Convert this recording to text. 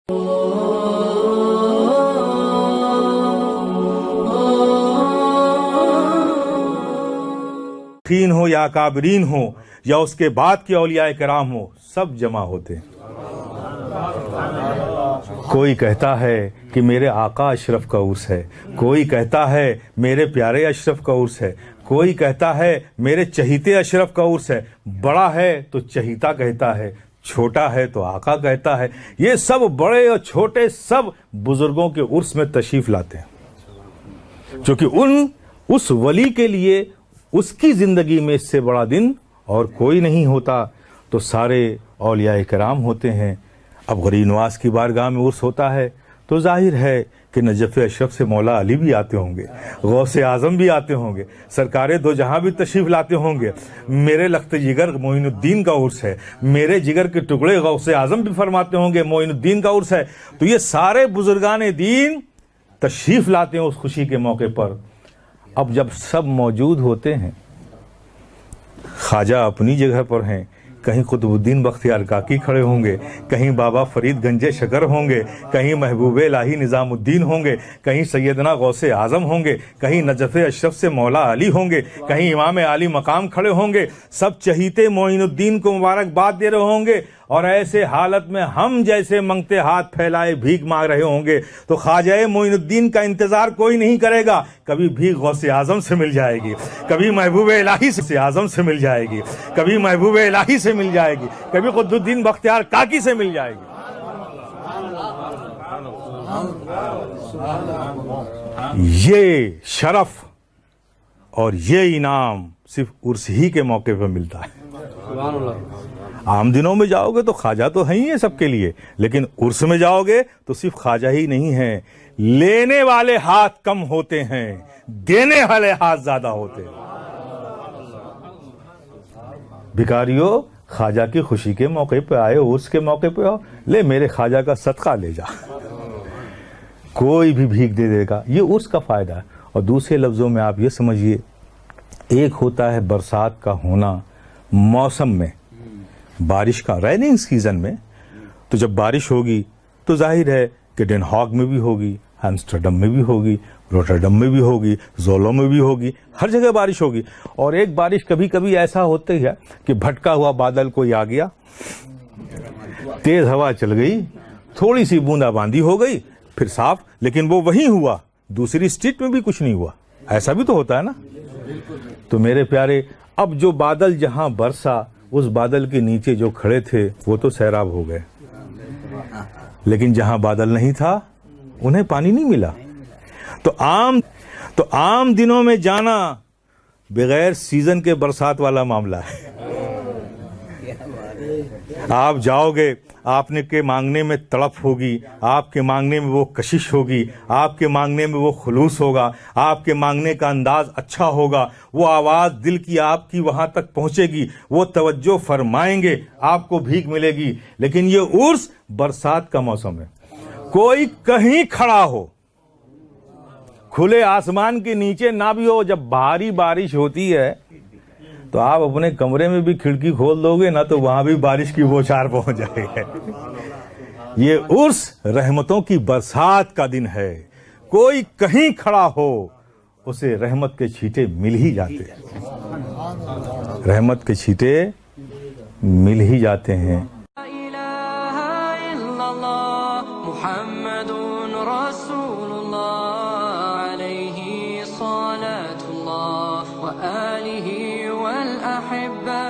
خین ہو یا کابرین ہو یا اس کے بعد کے اولیاء کرام ہو، سب جمع ہوتے ہیں۔ کوئی کہتا ہے کہ میرے آقا اشرف کا عرس ہے، کوئی کہتا ہے میرے پیارے اشرف کا عرس ہے، کوئی کہتا ہے میرے چہیتے اشرف کا عرس ہے۔ بڑا ہے تو چہیتا کہتا ہے، چھوٹا ہے تو آقا کہتا ہے۔ یہ سب بڑے اور چھوٹے سب بزرگوں کے عرس میں تشریف لاتے ہیں، چونکہ اس ولی کے لیے اس کی زندگی میں اس سے بڑا دن اور کوئی نہیں ہوتا۔ تو سارے اولیاء کرام ہوتے ہیں۔ اب غریب نواز کی بارگاہ میں عرس ہوتا ہے تو ظاہر ہے کہ نجف اشرف سے مولا علی بھی آتے ہوں گے، غوث اعظم بھی آتے ہوں گے، سرکار دو جہاں بھی تشریف لاتے ہوں گے۔ میرے لخت جگر معین الدین کا عرس ہے، میرے جگر کے ٹکڑے غوث اعظم بھی فرماتے ہوں گے معین الدین کا عرس ہے۔ تو یہ سارے بزرگان دین تشریف لاتے ہیں اس خوشی کے موقع پر۔ اب جب سب موجود ہوتے ہیں، خواجہ اپنی جگہ پر ہیں، کہیں قطب الدین بختیار کاکی کھڑے ہوں گے، کہیں بابا فرید گنج شکر ہوں گے، کہیں محبوب الہی نظام الدین ہوں گے، کہیں سیدنا غوث اعظم ہوں گے، کہیں نجف اشرف سے مولا علی ہوں گے، کہیں امام علی مقام کھڑے ہوں گے۔ سب چہیتے معین الدین کو مبارکباد دے رہے ہوں گے، اور ایسے حالت میں ہم جیسے منگتے ہاتھ پھیلائے بھیک مانگ رہے ہوں گے تو خواجہ معین الدین کا انتظار کوئی نہیں کرے گا۔ کبھی بھیک غوث اعظم سے مل جائے گی، کبھی محبوب الہی سے اعظم سے مل جائے گی، کبھی محبوب الہی سے مل جائے گی، کبھی قطب الدین بختیار کاکی سے مل جائے گی۔ یہ شرف اور یہ انعام صرف عرس ہی کے موقع پہ ملتا ہے۔ عام دنوں میں جاؤ گے تو خواجہ تو ہیں ہی ہیں سب کے لیے، لیکن عرس میں جاؤ گے تو صرف خواجہ ہی نہیں ہیں، لینے والے ہاتھ کم ہوتے ہیں، دینے والے ہاتھ زیادہ ہوتے ہیں۔ بھکاریوں، خواجہ کی خوشی کے موقع پہ آئے، عرس کے موقع پہ آؤ، لے میرے خواجہ کا صدقہ لے جا، کوئی بھی بھیک دے دے گا۔ یہ عرس کا فائدہ ہے۔ اور دوسرے لفظوں میں آپ یہ سمجھیے، ایک ہوتا ہے برسات کا ہونا موسم میں، بارش کا ریننگ سیزن میں، تو جب بارش ہوگی تو ظاہر ہے کہ ڈن ہاگ میں بھی ہوگی، ہیمسٹرڈم میں بھی ہوگی، روٹرڈم میں بھی ہوگی، زولو میں بھی ہوگی، ہر جگہ بارش ہوگی۔ اور ایک بارش کبھی کبھی ایسا ہوتا ہے کہ بھٹکا ہوا بادل کوئی آ گیا، تیز ہوا چل گئی، تھوڑی سی بوندا باندی ہو گئی، پھر صاف، لیکن وہ وہیں ہوا، دوسری اسٹیٹ میں بھی کچھ نہیں ہوا۔ ایسا بھی تو ہوتا ہے نا۔ تو میرے پیارے، اب جو بادل جہاں برسا، اس بادل کے نیچے جو کھڑے تھے وہ تو سیراب ہو گئے، لیکن جہاں بادل نہیں تھا انہیں پانی نہیں ملا۔ تو عام دنوں میں جانا بغیر سیزن کے برسات والا معاملہ ہے۔ آپ جاؤ گے، آپ نے کے مانگنے میں تڑپ ہوگی، آپ کے مانگنے میں وہ کشش ہوگی، آپ کے مانگنے میں وہ خلوص ہوگا، آپ کے مانگنے کا انداز اچھا ہوگا، وہ آواز دل کی آپ کی وہاں تک پہنچے گی، وہ توجہ فرمائیں گے، آپ کو بھیک ملے گی۔ لیکن یہ عرس برسات کا موسم ہے، کوئی کہیں کھڑا ہو، کھلے آسمان کے نیچے نہ بھی ہو، جب بھاری بارش ہوتی ہے تو آپ اپنے کمرے میں بھی کھڑکی کھول دو گے نا تو وہاں بھی بارش کی بوچھار پہنچ جائے گا۔ یہ عرس رحمتوں کی برسات کا دن ہے، کوئی کہیں کھڑا ہو اسے رحمت کے چھینٹے مل ہی جاتے ہیں، رحمت کے چھینٹے مل ہی جاتے ہیں۔ محمد رسول اللہ علیہ صلاة اللہ وآلہ والأحبہ